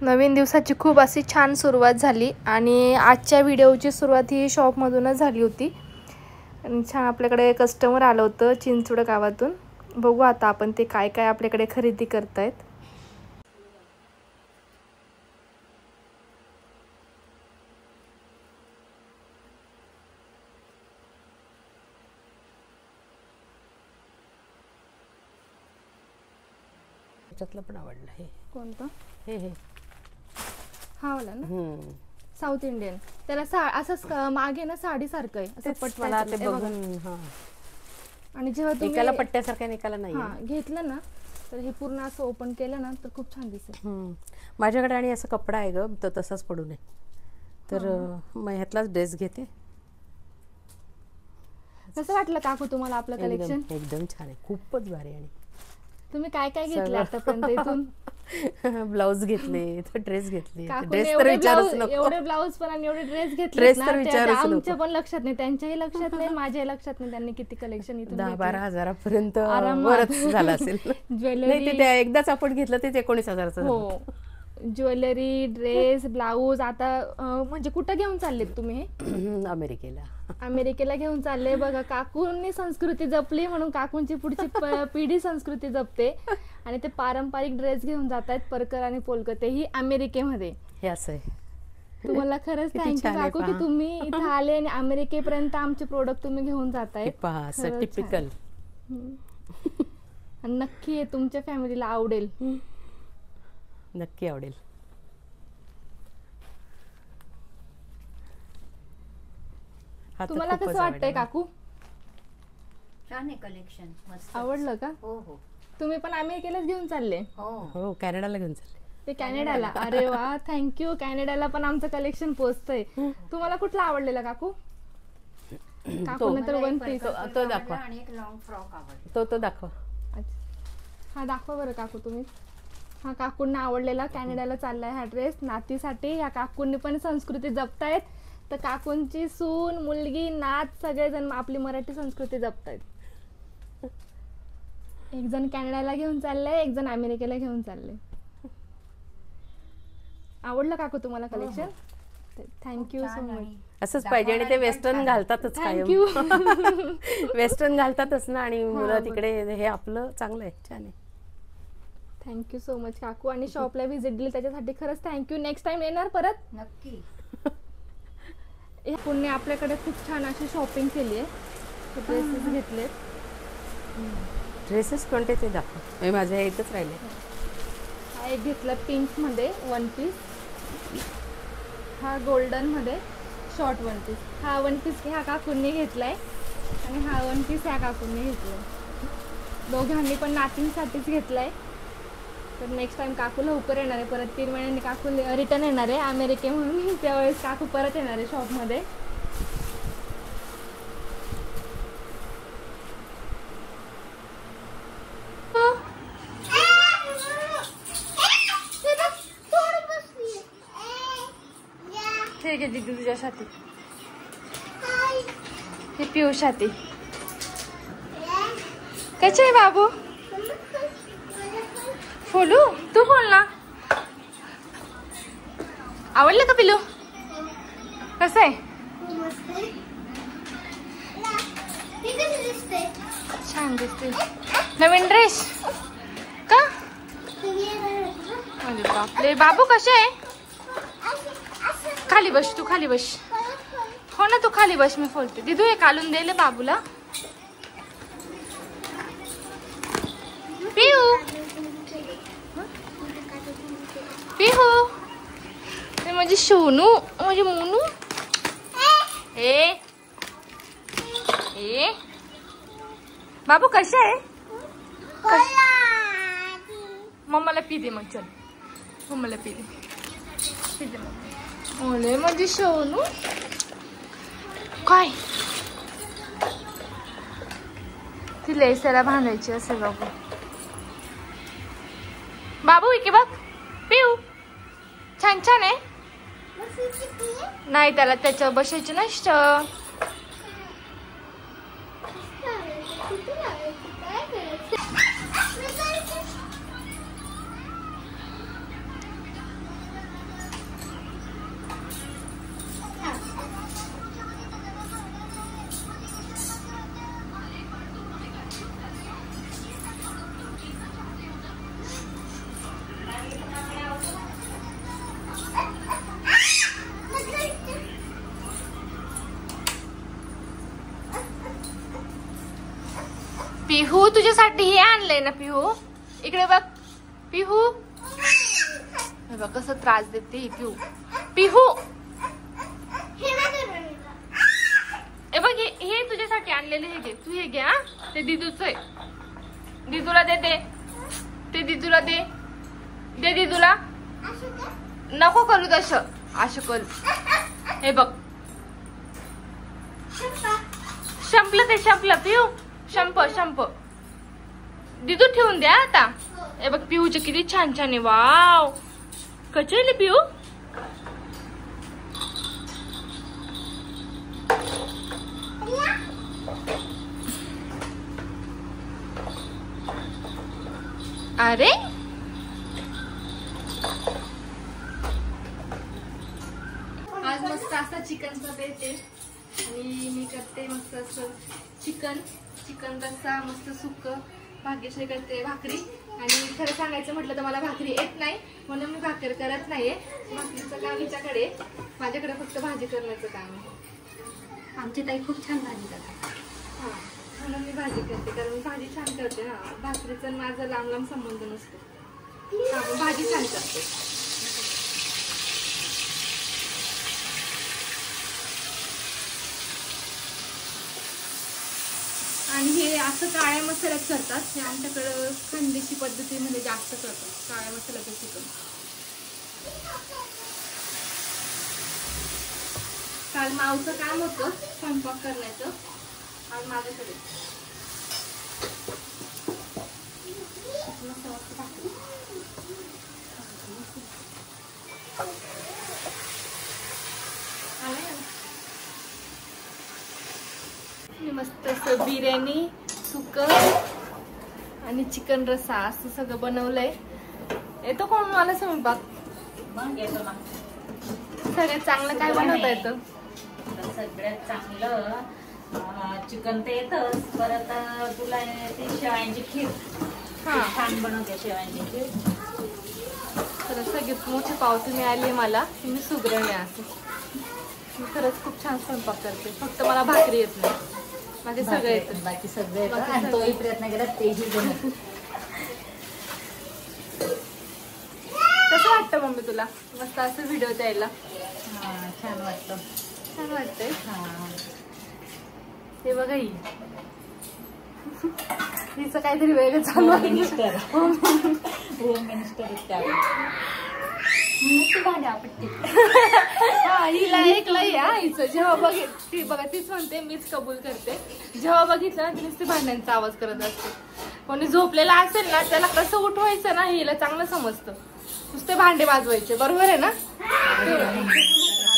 नवीन दिवसाची खूप अशी छान सुरुवात झाली आणि आजच्या व्हिडिओची सुरुवात ही शॉपमधूनच झाली होती आणि छान आपल्याकडे कस्टमर आलं होतं चिंचवड गावातून. बघू आता आपण ते काय काय आपल्याकडे खरेदी करतायत. त्याच्यातलं पण आवडलं हे. कोणतं? हे हा वाला ना, साऊथ इंडियन. त्याला असंच मागे ना साडी सारखं आहे असं पट्ट्याला ते बघून. हा, आणि जेव्हा तुम्ही एकाला पट्ट्यासारखं एकाला नाही. हा घेतलं ना तर हे पूर्ण असं ओपन केलं ना तर खूप छान दिसेल. माझ्याकडे आणि असं कपडा आहे ग, तर तसाच पडू नये, तर मग ह्यातलाच ड्रेस घेते. कसं वाटलं काकू तुम्हाला आपलं कलेक्शन? एकदम छान आहे, खूपच भारी. आणि तुम्ही काय काय घेतलं आतापर्यंत इथून? ब्लाउज घेतले, ड्रेस घेतले. ड्रेस तर विचारूच नको. एवढे ब्लाउज पण आणि एवढे ड्रेस घेतले ना, आमच्या पण लक्षात नाही, त्यांच्याही लक्षात नाही, माझ्याही लक्षात नाही त्यांनी किती कलेक्शन इथून 10-12 हजारापर्यंत वरच झाला असेल. ज्वेलरी ते एकदाच आपण घेतलं ते 19,000चं. हो, ज्वेलरी, ड्रेस, ब्लाऊज. आता म्हणजे कुठं घेऊन चाललेत तुम्ही हे? अमेरिकेला घेऊन चालले. बघा, काकूंनी संस्कृती जपली म्हणून काकूंची पुढची पिढी संस्कृती जपते आणि ते पारंपरिक ड्रेस घेऊन जात आहेत, परकर आणि पोलकर, तेही अमेरिकेमध्ये. हे असं आहे. तुम्हाला खरंच थँक्यू काकू की तुम्ही इथं आले आणि अमेरिकेपर्यंत आमचे प्रोडक्ट तुम्ही घेऊन जाताय. टिपिकल. नक्की तुमच्या फॅमिलीला आवडेल. नक्की आवडेल. तुम्हाला कसं वाटतंय काकू? छान आहे कलेक्शन, मस्त. आवडलं का? हो हो. तुम्ही पण अमेरिकेलाच घेऊन चालले? हो, कॅनडाला घेऊन चालले. ते कॅनडाला? अरे वा, थँक्यू. कॅनडाला पण आमचं कलेक्शन पोहोचतंय. तुम्हाला कुठला आवडलेला काकू? काकूने तर वन पीस. तो दाखवा. आणि एक लॉंग फ्रॉक आवडला. तो दाखवा. हा दाखवा बरं काकू तुम्ही. हा काकूंना आवडलेला, कॅनडाला चाललाय हा ड्रेस नातीसाठी. ह्या काकूंनी पण संस्कृती जपतायत, तर काकूंची सून, मुलगी, नात सगळेजण आपली मराठी संस्कृती जपतायत. एक जण कॅनडाला घेऊन चाललंय, एक जण अमेरिकेला घेऊन चाललंय. आवडलं काकू तुम्हाला कलेक्शन? Thank you so much. असंच पाहिजे. आणि ते वेस्टर्न घालतातच, थँक्यू. वेस्टर्न घालतातच ना, आणि मुलं तिकडे. हे आपलं चांगलं आहे, छान आहे. थँक्यू सो मच काकू. आणि शॉपला व्हिजिट दिली त्याच्यासाठी खरंच थँक्यू. नेक्स्ट टाइम येणार परत नक्की. पुणे आपल्याकडे खूप छान अशी शॉपिंग केली आहे. ड्रेसेस घेतलेत. ड्रेसेस कोणते ते दाखव. माझ्या इथंच राहिले. हा एक घेतला पिंक मध्ये वन पीस. हा गोल्डन मध्ये शॉर्ट वन पीस. हा वन पीस ह्या काकूंनी घेतलाय आणि हा वन पीस ह्या काकूंनी घेतलाय. दोघांनी पण नातींसाठीच घेतलाय. तर नेक्स्ट टाइम काकू लवकर येणार आहे, परत 3 महिन्यांनी काकू रिटर्न येणार आहे अमेरिके म्हणून. त्यावेळेस काकू परत येणार आहे शॉपमध्ये. ठीक आहे दीदी तुझ्यासाठी. हे पिऊसाठी. कसे आहे बाबू? फोलू तू बोल ना. आवडलं का पिलू? कसं आहे? छान दिसते. नवीन ड्रेस का? अरे बापरे. बाबू कसे आहे? खाली बस, तू खाली बस. हो ना, तू खाली बस, मी फोलते. दिदू हे काढून दिले बाबूला. पिऊ पिहू, ते माझी सोनू, माझी मोनू. ए ए बाबू कसे आहे? मम्माला पी दे मग. चल मम्माला पी दे. ओले माझी सोनू. काय ती लेसरा बांधायची असेल बाबू. बाबू इकडे बघ. पिऊ छान छान आहे. नाही, त्याला त्याच्यावर बसायचं नसतं. पिहू तुझ्यासाठी हे आणलंय ना पिहू, इकडे बघ पिहू. हे बघ कसं त्रास देते ही पिहू. पिहू हे बघ हे तुझ्यासाठी आणलेले, हे घे तू, हे घे. हा ते दिदूच आहे, दिदूला दे, दे ते दिदूला दे, दे दिदूला. नको करू तसं, असं करू. हे बघ संपलं ते, संपलं पिहू, संप. दिदू ठेवून द्या आता. हे बघ पिहूचे किती छान छान आहे. वाव कचेली पिहू. अरे आज मस्त असा चिकनचा बेत आहे आणि मी करते मस्त असं चिकन रस्सा, मस्त सुक्क. भाग्यश्री करते भाकरी. आणि खरं सांगायचं म्हटलं तर मला भाकरी येत नाही, म्हणून मी भाकर करत नाहीये. भाकरीचं काम हिच्याकडे, माझ्याकडे फक्त भाजी करण्याचं काम आहे. आमची ताई खूप छान भाजी करतात. हा म्हणून मी भाजी करते, कारण भाजी छान करते ना. भाकरीचा माझा लांब लांब संबंध नसतो. हा भाजी छान करते. आणि हे असं काळ्या मसाल्यात करतात. हे आमच्याकडं खानदेशी पद्धतीमध्ये जास्त करतात काळ्या मसाल्याचं चिकन. काल मावचं काम होतं स्वयंपाक करण्याचं, आज माझ्याकडे. मस्त असं बिर्याणी, सुक्क आणि चिकन रस्सा असं सगळं बनवलंय. येतो कोण मला स्वयंपाक? सगळ्यात चांगलं काय बनवता येतं? सगळ्यात चांगलं चिकन ते येतच. परत तुला ते शेवयांची खीर छान बनवते. शेवयांची खीर तर सगळ्यात मोठी पावती मिळाली मला, मी सुगरण आहे. असं मी खरंच खूप छान स्वयंपाक करते, फक्त मला भाकरी येत नाही. माझे सगळं येतं, बाकी सगळं येतं. आणि तोही प्रयत्न केला तेही जमत. कसं वाटतं मम्मी तुला मस्त असं व्हिडिओ द्यायला? छान वाटतं. छान वाटतंय. हे बघा हिचं काहीतरी वेगळं चालू आहे. मिनिस्टर होम मिनिस्टर भांडे आपटते. हा हिला ऐकलं या हिचं. जेव्हा ती बघा तीच म्हणते, मीच कबूल करते. जेव्हा बघितलं ना तिनेच ते भांड्यांचा आवाज करत असते. कोणी झोपलेला असेल ना त्याला कसं उठवायचं ना हिला चांगलं समजतं. नुसते भांडे वाजवायचे, बरोबर आहे ना?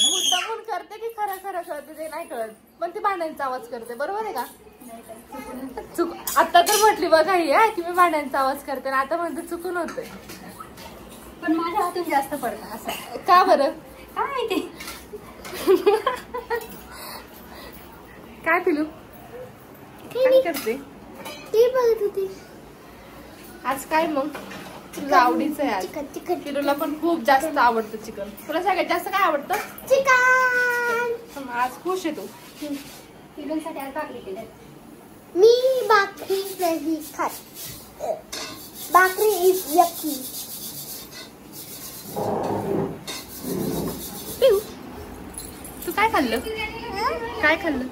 मुद्दामून करते की खरं खरं करते ते नाही कळत, पण ती भांड्यांचा आवाज करते, बरोबर आहे का? चुक आता तर म्हटली बघा ही की मी भांड्यांचा आवाज करते, ना आता म्हणते चुकून होतंय. पण माझ्या हातून जास्त पडतं असं. का बरं? काय माहिती. काय पिलू काय करते? ती बघत होती. आज काय मग तुझं आवडीचं आहे? आज चिकन किरूला पण खूप जास्त आवडतं चिकन. तुला सगळ्यात जास्त काय आवडतं? चिकन. आज खुश आहे तू. चिकनसाठी आज भाकरी केली. मी भाकरी नाही खात. भाकरी इज यकी. तू काय खाल्लं? काय खाल्लं?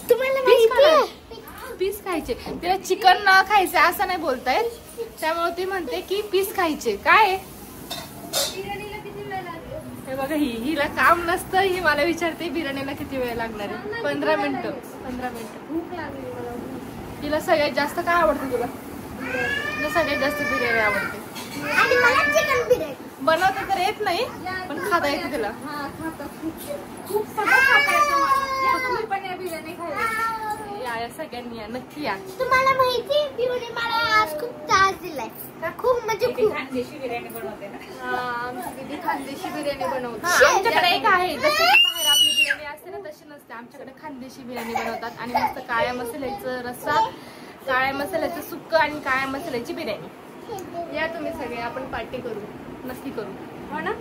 तुम्हाला माहिती आहे? पीस खायचे. तिला चिकन खायचं असं नाही बोलतायत, त्यामुळे ती म्हणते की पीस खायचे. काय हे बघा हिला काम नसतं. ही मला विचारते बिर्याणीला किती वेळ लागणार आहे. 15 मिनिटं. 15 मिनिटं. भूक लागली मला. तिला सगळ्यात जास्त काय आवडतं? तुला सगळ्यात जास्त बिर्याणी आवडते. आणि मला चिकन बिर्याणी बनवता तर येत नाही, पण खाता येते तिला. खूप सगळं खाता येतं मला. तुम्ही पण या बिर्याणी खायला या सगळ्यांनी या, नक्की या. तुम्हाला माहिती आहे पिऊने मला आज खूप त्रास दिलाय. खूप म्हणजे खूप. खानदेशी बिर्याणी बनवते ना. आमची दीदी खानदेशी बिर्याणी बनवते. आमच्याकडे एक आहे, जशी बाहेर आपली बिर्याणी असते ना तशी नसते. आमच्याकडे खानदेशी बिर्याणी बनवतात आणि मस्त काळ्या मसाल्याचं रस्सा, काळ्या मसाल्याचं सुक्क आणि काळ्या मसाल्याची बिर्याणी. या तुम्ही सगळे, आपण पार्टी करू, नक्की करू. हो ना?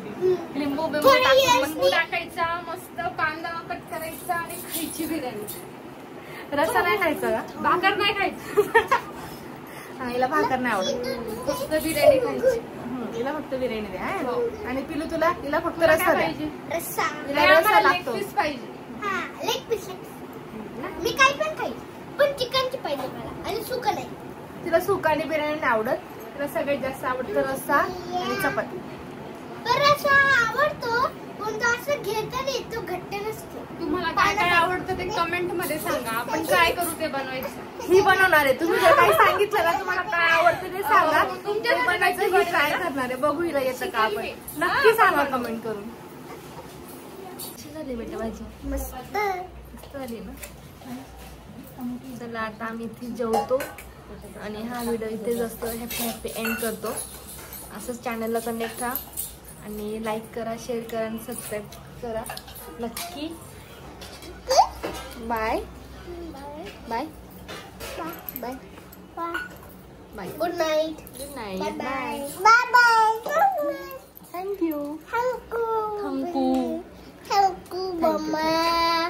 लिंबू बिंबू टाकायचा, मस्त कांदा कट करायचा आणि खायची बिर्याणी. रस्सा नाही खायचा का? भाकर नाही खायची. हा हिला भाकर नाही आवडत. फक्त बिर्याणी खायची. हिला फक्त बिर्याणी द्या हा. आणि पिलू तुला हिला फक्त रस्सा द्या. रस्सा. हिला रस्सा लागतो. पीस पाहिजे. हा लेग पीस. मी काही पण खाईल पण चिकनची पाहिजे मला आणि सुकं नाही. तिला सुका आणि बिर्याणी नाही आवडत. तिला सगळ्यात जास्त आवडतं रस्सा आणि चपाती. पण रस्सा आवडतो पण तो असं घेता येतो घट्ट नसतो. तुम्हाला काय काय आवडतं ते कमेंट मध्ये सांगा. आपण काय करू ते बनवायचं. ही बनवणार आहे. तुम्ही जर काही सांगितलं ना तुम्हाला काय आवडतं ते सांगा. ते बनायचं ही ट्राय करणार आहे. बघू हिला येतं का आपण. नक्की सांगा कमेंट करून. कशी झाली बेटा भाजी? मस्त. मस्त झाली ना. चला आता आम्ही इथे जेवतो आणि हा व्हिडिओ इथेच असतो. हॅपी एंड करतो. असंच चॅनलला कनेक्ट राहा आणि लाईक करा, शेअर करा आणि सबस्क्राईब करा नक्की. Bye bye bye bye. Good night. Good night. Bye bye. Bye. Thank you. Thank you. Thank you. Thank you mamma.